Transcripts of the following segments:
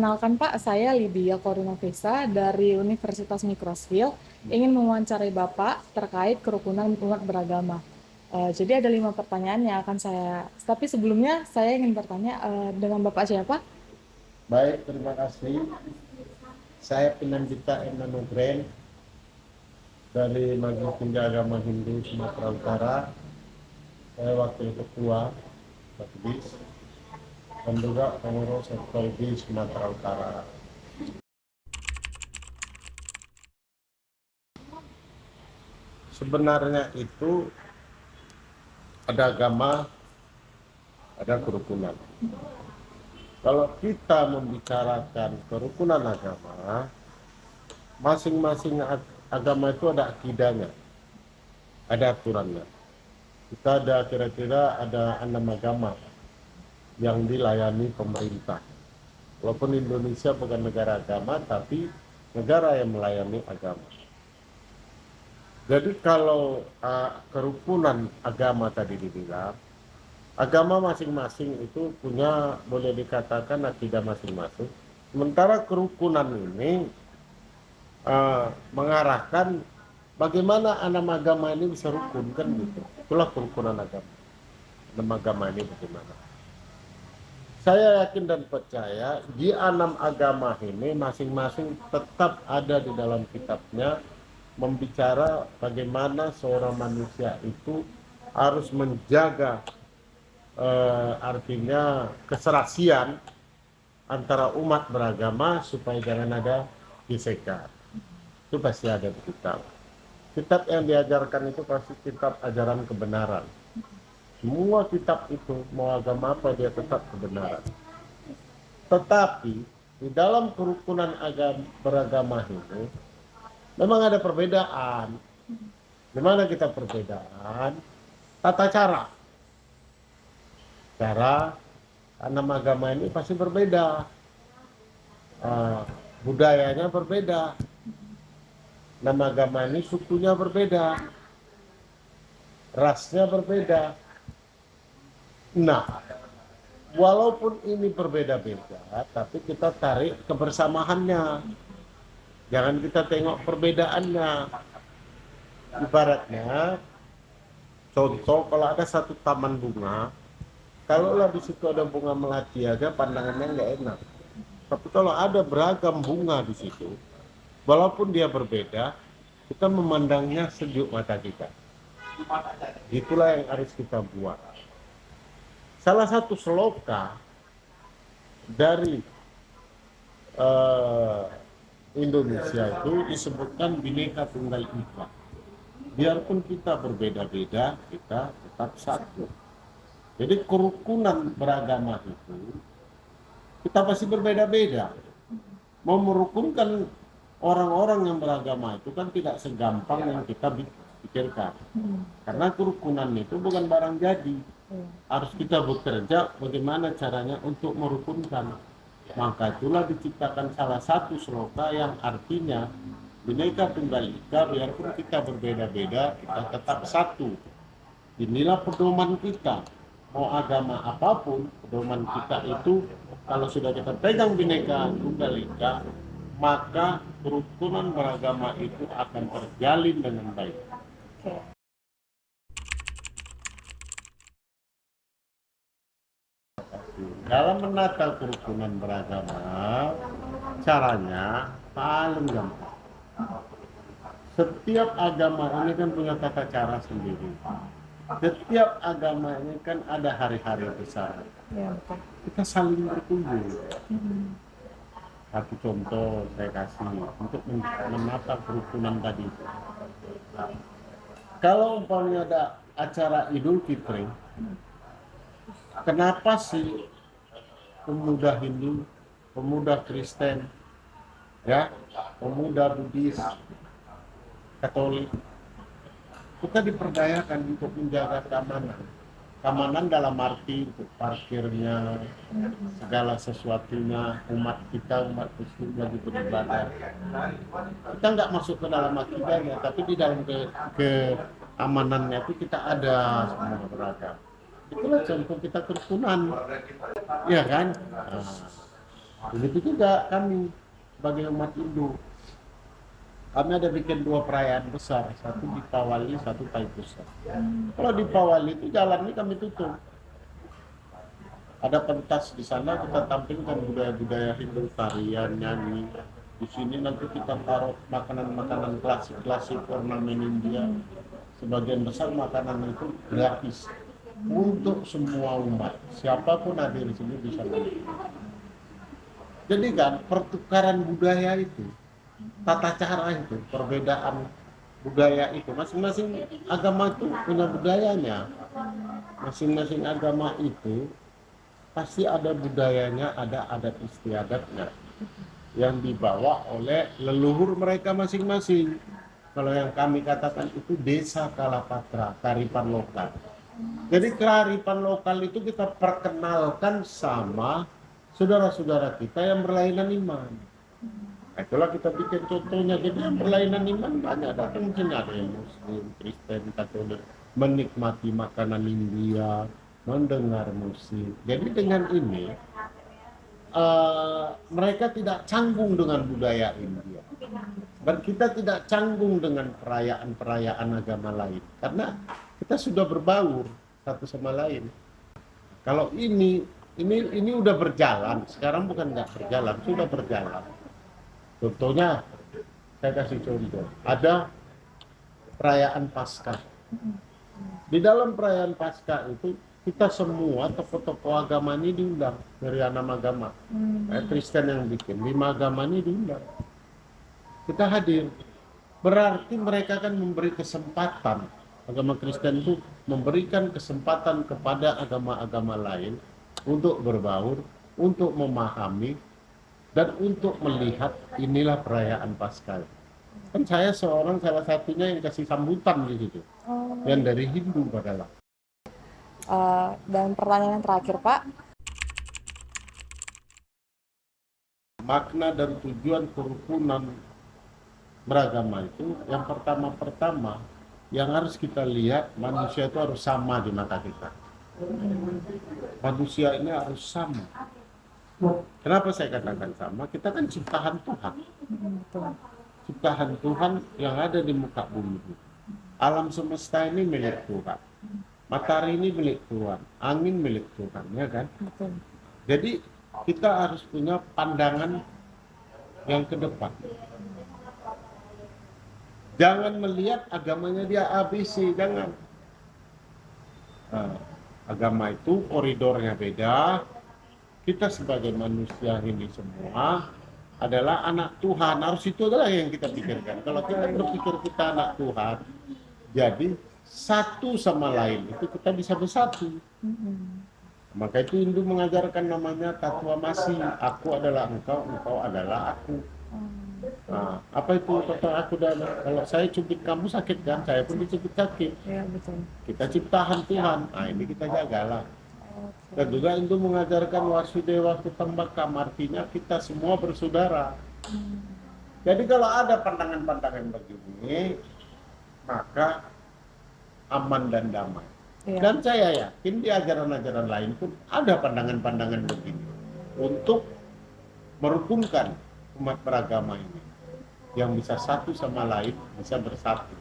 Perkenalkan Pak, saya Lydia Korinavisa dari Universitas Microskill ingin mewawancarai Bapak terkait kerukunan umat beragama. Jadi ada 5 pertanyaan yang akan tapi sebelumnya saya ingin bertanya dengan Bapak siapa? Baik, terima kasih. Saya Pinanjita Emmanugren dari Majelis Tinggi Agama Hindu Sumatera Utara. Saya Wakil Ketua Majelis dan juga pengurus FKIB Sumatera Utara. Sebenarnya itu ada agama, ada kerukunan. Kalau kita membicarakan kerukunan agama, masing-masing agama itu ada akidahnya, ada aturannya. Kita ada kira-kira ada 6 agama yang dilayani pemerintah. Walaupun Indonesia bukan negara agama, tapi negara yang melayani agama. Jadi kalau kerukunan agama tadi dibilang, agama masing-masing itu punya, boleh dikatakan, akidah masing-masing. Sementara kerukunan ini mengarahkan bagaimana 6 agama ini bisa rukun, kan gitu. Itulah kerukunan agama. 6 agama ini bagaimana. Saya yakin dan percaya di 6 agama ini masing-masing tetap ada di dalam kitabnya membicara bagaimana seorang manusia itu harus menjaga artinya keserasian antara umat beragama supaya jangan ada gesekan. Itu pasti ada di kitab. Kitab yang diajarkan itu pasti kitab ajaran kebenaran. Semua kitab itu, mau agama apa, dia tetap kebenaran. Tetapi di dalam kerukunan agama beragama ini memang ada perbedaan. Di mana kita perbedaan? Tata cara. Cara 6 agama ini pasti berbeda. Budayanya berbeda. 6 agama ini sukunya berbeda. Rasnya berbeda. Nah, walaupun ini berbeda-beda, tapi kita tarik kebersamaannya. Jangan kita tengok perbedaannya. Ibaratnya, contoh kalau ada satu taman bunga, kalaulah di situ ada bunga melati aja pandangannya nggak enak. Tapi kalau ada beragam bunga di situ, walaupun dia berbeda, kita memandangnya sejuk mata kita. Itulah yang harus kita buat. Salah satu sloka dari Indonesia itu disebutkan Bhinneka Tunggal Ika. Biarpun kita berbeda-beda, kita tetap satu. Jadi kerukunan beragama itu kita pasti berbeda-beda. Mau merukunkan orang-orang yang beragama itu kan tidak segampang yang kita pikirkan. Karena kerukunan itu bukan barang jadi. Harus kita bekerja bagaimana caranya untuk merukunkan. Maka itulah diciptakan salah satu sloka yang artinya Bhinneka Tunggal Ika, biarpun kita berbeda-beda, kita tetap satu. Inilah pedoman kita. Mau agama apapun, pedoman kita itu kalau sudah kita pegang Bhinneka Tunggal Ika, maka kerukunan beragama itu akan terjalin dengan baik. Dalam menata kerukunan beragama, caranya paling gampang. Setiap agama ini kan punya tata cara sendiri. Setiap agama ini kan ada hari-hari besar. Ya, Kita saling berkunjung. Satu contoh saya kasih untuk menata kerukunan tadi. Kalau umpamanya ada acara Idul Fitri, kenapa sih pemuda Hindu, pemuda Kristen, ya, pemuda Buddhis, Katolik, kita diperdayakan untuk menjaga keamanan. Keamanan dalam arti untuk parkirnya, segala sesuatunya, umat Muslim lagi beribadah. Kita nggak masuk ke dalam akidahnya, tapi di dalam keamanannya itu kita ada semua beragam. Itulah contoh kita kerukunan, ya kan? Nah, Begitu juga kami sebagai umat Hindu. Kami ada bikin 2 perayaan besar, satu di Pawali, satu Thaipusat. Kalau di Pawali itu jalannya kami tutup. Ada pentas di sana, kita tampilkan budaya-budaya Hindu, tarian, nyanyi. Di sini nanti kita taruh makanan-makanan klasik-klasik ornamen India. Sebagian besar makanan itu gratis untuk semua umat. Siapapun hadir di sini bisa makan. Jadi kan pertukaran budaya itu, tata cara itu, perbedaan budaya itu, masing-masing agama itu punya budayanya. Masing-masing agama itu pasti ada budayanya, ada adat istiadatnya yang dibawa oleh leluhur mereka masing-masing. Kalau yang kami katakan itu desa Kalapatra, kearifan lokal. Jadi kearifan lokal itu kita perkenalkan sama saudara-saudara kita yang berlainan iman. Nah, itulah kita bikin contohnya. Jadi yang berlainan iman banyak datang sini, ada yang Muslim, Kristen, Katolik, menikmati makanan India, mendengar musik. Jadi dengan ini mereka tidak canggung dengan budaya India. Dan kita tidak canggung dengan perayaan-perayaan agama lain. Karena kita sudah berbaur satu sama lain. Kalau ini udah berjalan, sekarang bukan nggak berjalan, sudah berjalan. Contohnya, saya kasih contoh. Ada perayaan Paskah. Di dalam perayaan Paskah itu kita semua tokoh-tokoh agama ini diundang dari 6 agama. Kristen yang bikin 5 agama ini diundang. Kita hadir. Berarti mereka akan memberi kesempatan. Agama Kristen itu memberikan kesempatan kepada agama-agama lain untuk berbaur, untuk memahami, dan untuk melihat inilah perayaan Paskah. Kan saya salah satunya yang kasih sambutan di situ. Yang dari Hindu padahal. Dan pertanyaan yang terakhir, Pak. Makna dan tujuan kerukunan beragama itu yang pertama yang harus kita lihat, manusia itu harus sama di mata kita. Manusia ini harus sama. Kenapa saya katakan sama? Kita kan ciptaan Tuhan. Ciptaan Tuhan yang ada di muka bumi. Alam semesta ini milik Tuhan. Matahari ini milik Tuhan, angin milik Tuhan, ya kan? Betul. Jadi kita harus punya pandangan yang ke depan. Jangan melihat agamanya dia ABC, jangan. Agama itu koridornya beda. Kita sebagai manusia ini semua adalah anak Tuhan. Harus itu adalah yang kita pikirkan. Kalau kita berpikir kita anak Tuhan, jadi satu sama lain itu kita bisa bersatu. Maka itu Hindu mengajarkan namanya Tatwamasi. Aku adalah engkau, engkau adalah aku. Nah, apa itu kata aku dan kalau saya cubit kamu sakit kan, saya pun dicubit sakit. Ya, betul. Kita ciptaan Tuhan. Nah, ini kita jagalah. Dan juga Hindu mengajarkan Wasudewa Kutumbakam, artinya kita semua bersaudara. Jadi kalau ada pandangan-pandangan begini, maka aman dan damai. Ya. Dan saya yakin di ajaran-ajaran lain pun ada pandangan-pandangan begini untuk merukunkan umat beragama ini yang bisa satu sama lain, bisa bersatu.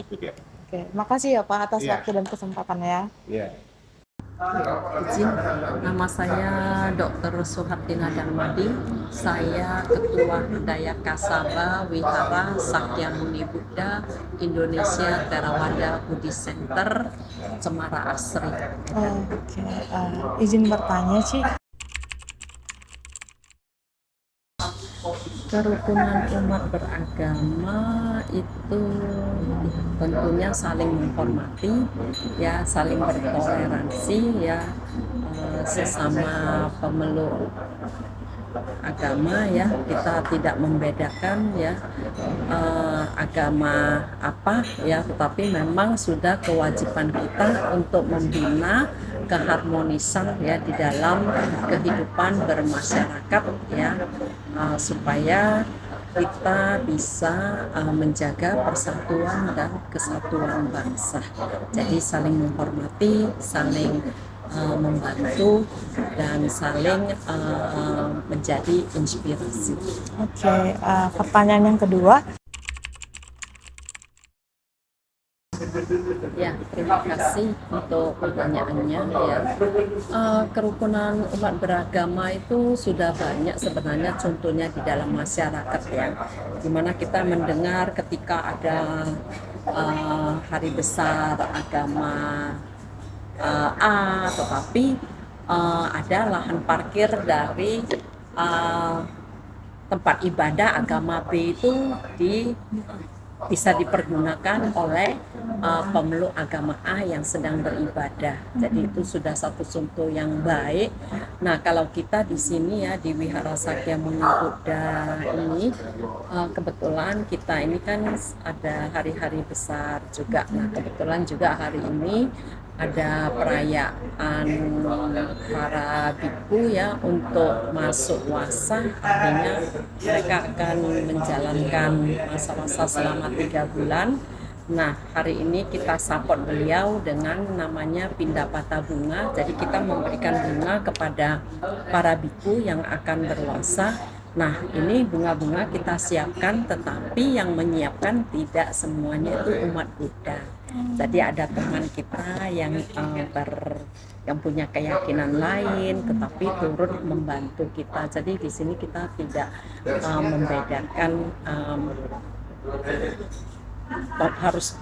Itu dia. Oke, makasih ya Pak atas Ya. waktu dan kesempatannya. Ya. Izin, nama saya Dr. Suhartina Darmadi. Saya Ketua Budaya Kasaba Wihara Sakyamuni Buddha Indonesia Theravada Buddhist Center Cemara Asri. Oke, izin bertanya Ci. Kerukunan umat beragama itu tentunya saling menghormati, ya, saling bertoleransi, ya, sesama pemeluk agama, ya, kita tidak membedakan, ya, agama apa, ya, tetapi memang sudah kewajiban kita untuk membina keharmonisan, ya, di dalam kehidupan bermasyarakat, ya, supaya kita bisa menjaga persatuan dan kesatuan bangsa. Jadi saling menghormati, saling membantu dan saling menjadi inspirasi. Oke, pertanyaan yang kedua. Ya, terima kasih untuk pertanyaannya ya. Kerukunan umat beragama itu sudah banyak sebenarnya contohnya di dalam masyarakat ya, dimana kita mendengar ketika ada hari besar agama A, tetapi ada lahan parkir dari tempat ibadah agama B itu bisa dipergunakan oleh pemeluk agama A yang sedang beribadah. Jadi itu sudah satu contoh yang baik. Nah, kalau kita di sini ya di Wihara Sakya Muni Buddha ini kebetulan kita ini kan ada hari-hari besar juga. Nah, kebetulan juga hari ini ada perayaan para biku ya untuk masuk wasa, artinya mereka akan menjalankan masa-masa selama 3 bulan. Nah, hari ini kita support beliau dengan namanya Pindapata Bunga. Jadi kita memberikan bunga kepada para biku yang akan berwasa. Nah, ini bunga-bunga kita siapkan, tetapi yang menyiapkan tidak semuanya itu umat Buddha. Jadi ada teman kita yang yang punya keyakinan lain, tetapi turut membantu kita. Jadi di sini kita tidak membedakan harus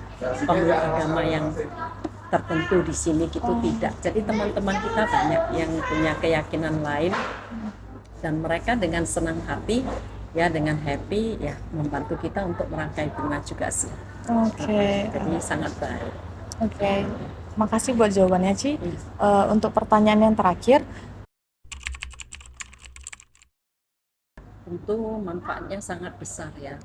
pemeluk agama yang tertentu di sini gitu, tidak. Jadi teman-teman kita banyak yang punya keyakinan lain dan mereka dengan senang hati ya, dengan happy ya membantu kita untuk merangkai bunga juga sih. Oke. Jadi sangat baik. Oke. Makasih buat jawabannya, Ci. Untuk pertanyaan yang terakhir, Tentu manfaatnya sangat besar ya.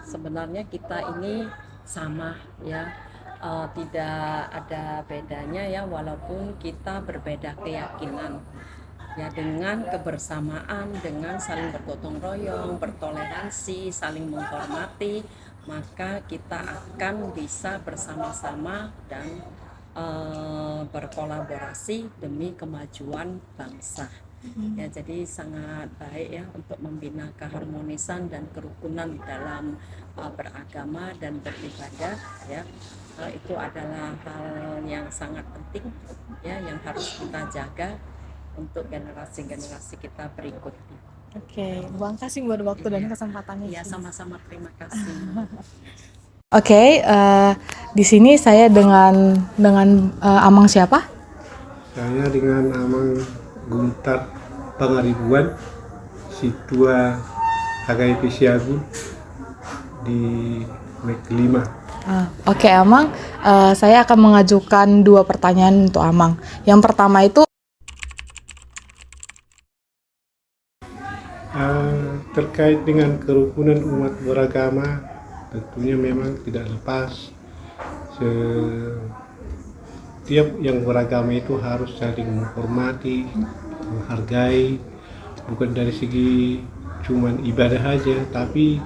Sebenarnya kita ini sama ya, tidak ada bedanya ya, walaupun kita berbeda keyakinan ya, dengan kebersamaan, dengan saling bergotong royong, bertoleransi, saling menghormati, maka kita akan bisa bersama-sama dan berkolaborasi demi kemajuan bangsa. Ya, jadi sangat baik ya untuk membina keharmonisan dan kerukunan dalam beragama dan beribadah ya. Itu adalah hal yang sangat penting ya, yang harus kita jaga untuk generasi-generasi kita berikutnya. oke, Bang kasih buat waktu dan kesempatannya. Ya, Ci. sama-sama, terima kasih. Oke, di sini saya dengan Amang siapa? Saya dengan Amang Guntar Pangaribuan, Situa HKIP Siagu di MEK 5. Oke, Amang, saya akan mengajukan 2 pertanyaan untuk Amang. Yang pertama itu, Terkait dengan kerukunan umat beragama, tentunya memang tidak lepas setiap yang beragama itu harus saling menghormati, menghargai, bukan dari segi cuman ibadah aja, tapi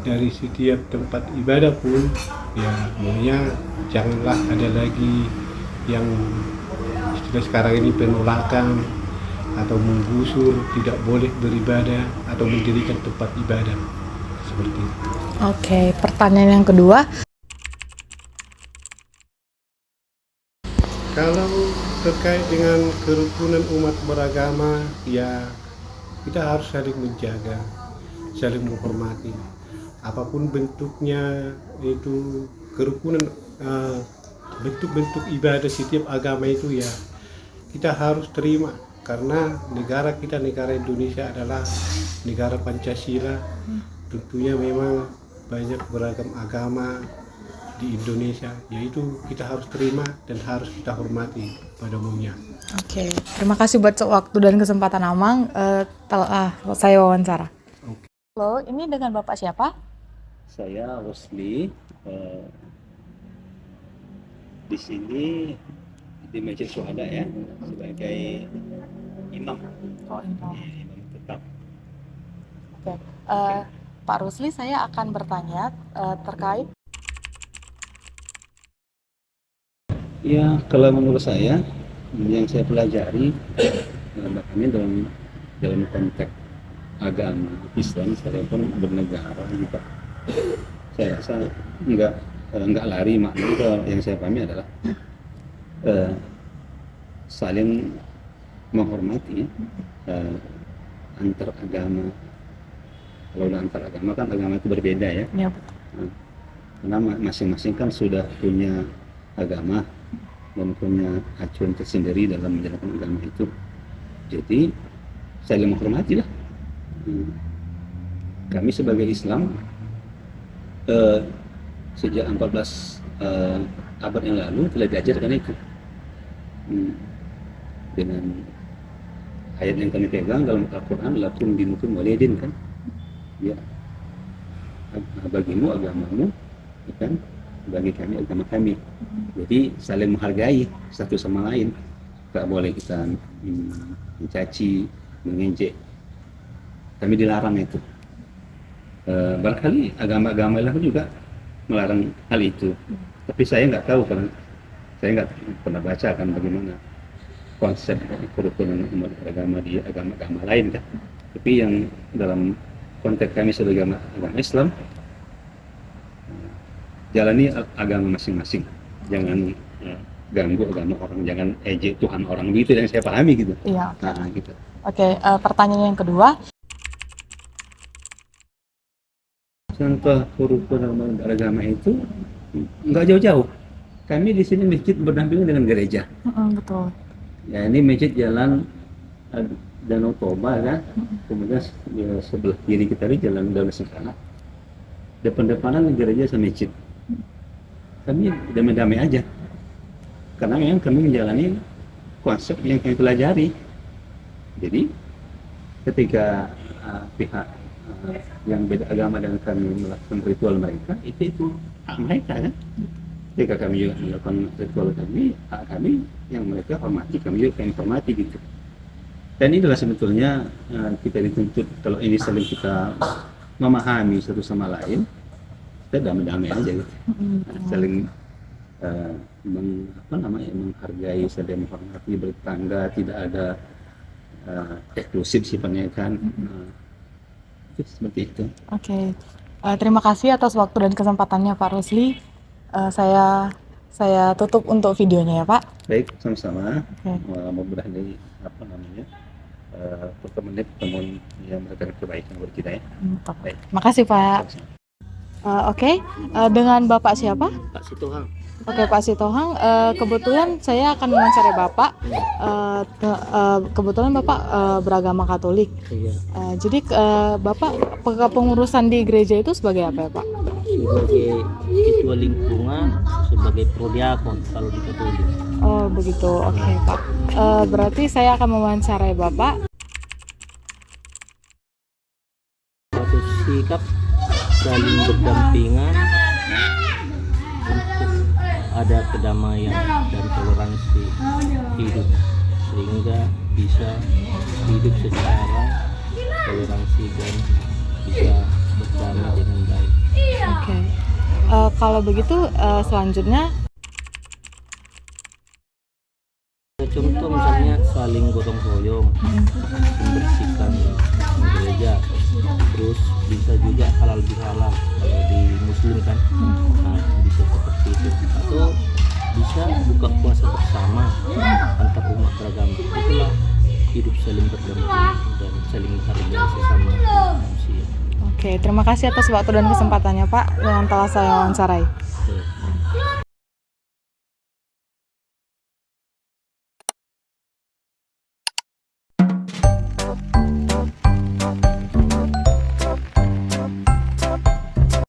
dari setiap tempat ibadah pun ya maunya janganlah ada lagi yang istilah sekarang ini penolakan atau menggusur, tidak boleh beribadah atau mendirikan tempat ibadah seperti itu. oke, pertanyaan yang kedua, Kalau terkait dengan kerukunan umat beragama, ya kita harus saling menjaga, saling menghormati. Apapun bentuknya itu kerukunan, bentuk-bentuk ibadah setiap agama itu ya kita harus terima, karena negara kita, negara Indonesia adalah negara Pancasila. Tentunya memang banyak beragam agama di Indonesia, yaitu kita harus terima dan harus kita hormati pada umumnya. oke, terima kasih buat waktu dan kesempatan Amang. Saya wawancara. Oke. Halo, ini dengan Bapak siapa? Saya Rosli, di sini di Masjid Syuhada ya, sebagai imam, Oh, ini. imam tetap. Oke, Pak Rusli, saya akan bertanya terkait Ya, kalau menurut saya yang saya pelajari bahkan dalam konteks agama Islam, saya pun bernegara juga, saya rasa nggak lari makna. Kalau yang saya pahami adalah saling menghormati antar agama. Kalau antar agama kan agama itu berbeda ya. Ya, Nah, karena masing-masing kan sudah punya agama dan punya acuan tersendiri dalam menjalankan agama itu. Jadi saling menghormati lah. Kami sebagai Islam sejak 14 abad yang lalu telah diajarkan itu. Dengan ayat yang kami pegang dalam Al-Quran, lakum dinukum waliyadin, kan ya, bagimu agamamu, kan, bagi kami agama kami. Jadi saling menghargai satu sama lain, tak boleh kita mencaci, mengejek. Kami dilarang itu. Barangkali agama-agama lain juga melarang hal itu, tapi saya nggak tahu, karena saya nggak pernah baca kan bagaimana konsep kerukunan umat beragama di agama-agama lain kan. Tapi yang dalam konteks kami sebagai agama Islam, jalani agama masing-masing, jangan ganggu agama orang, jangan ejek Tuhan orang, begitu yang saya pahami gitu. iya. Nah, gitu. Oke, pertanyaan yang kedua. Contoh kerukunan beragama itu nggak jauh-jauh. Kami di sini masjid berdampingan dengan gereja. Betul. Ya, ini masjid jalan Danau Toba kan, kemudian sebelah kiri kita ini jalan Danau Sengkala, depan-depanan gereja sama masjid. Kami damai-damai aja, karena memang kami menjalani konsep yang kami pelajari. Jadi ketika pihak yang beda agama dengan kami melakukan ritual mereka, itu hak mereka kan. Ketika kami juga melakukan ritual kami, hak kami yang mereka hormati, kami juga kami hormati gitu. Dan inilah sebetulnya kita dituntut, kalau ini saling kita memahami satu sama lain, kita damai-damai aja gitu. Saling menghargai, saling menghormati, bertetangga, tidak ada eksklusif sifatnya kan. Itu seperti itu. Oke. Terima kasih atas waktu dan kesempatannya Pak Rusli. Saya tutup untuk videonya ya Pak. Baik, sama-sama. Oke. Mudah-mudahan pertemuan yang memberikan kebaikan buat kita ya. Baik. Makasih Pak. Oke, dengan Bapak siapa? Pak Situhang. Oke Pak Sitohang, kebetulan saya akan mewawancarai Bapak. Kebetulan Bapak beragama Katolik. Iya, Jadi Bapak kepengurusan di gereja itu sebagai apa ya Pak? sebagai ketua lingkungan, sebagai prodiakon kalau di Katolik. Oh begitu, oke Pak. Berarti saya akan mewawancarai Bapak. Suatu sikap saling berdampingan untuk ada kedamaian dan toleransi hidup, sehingga bisa hidup secara toleransi dan bisa berdamai dengan baik. Oke. Kalau begitu selanjutnya, Contoh misalnya saling gotong royong, membersihkan gereja, terus bisa juga halal bihalal kalau di Muslim kan, nah, bisa seperti itu, atau bisa buka puasa bersama antar umat beragama. Itulah hidup saling berdampingan dan saling menghargai sesama manusia. oke, terima kasih atas waktu dan kesempatannya Pak yang telah saya wawancarai.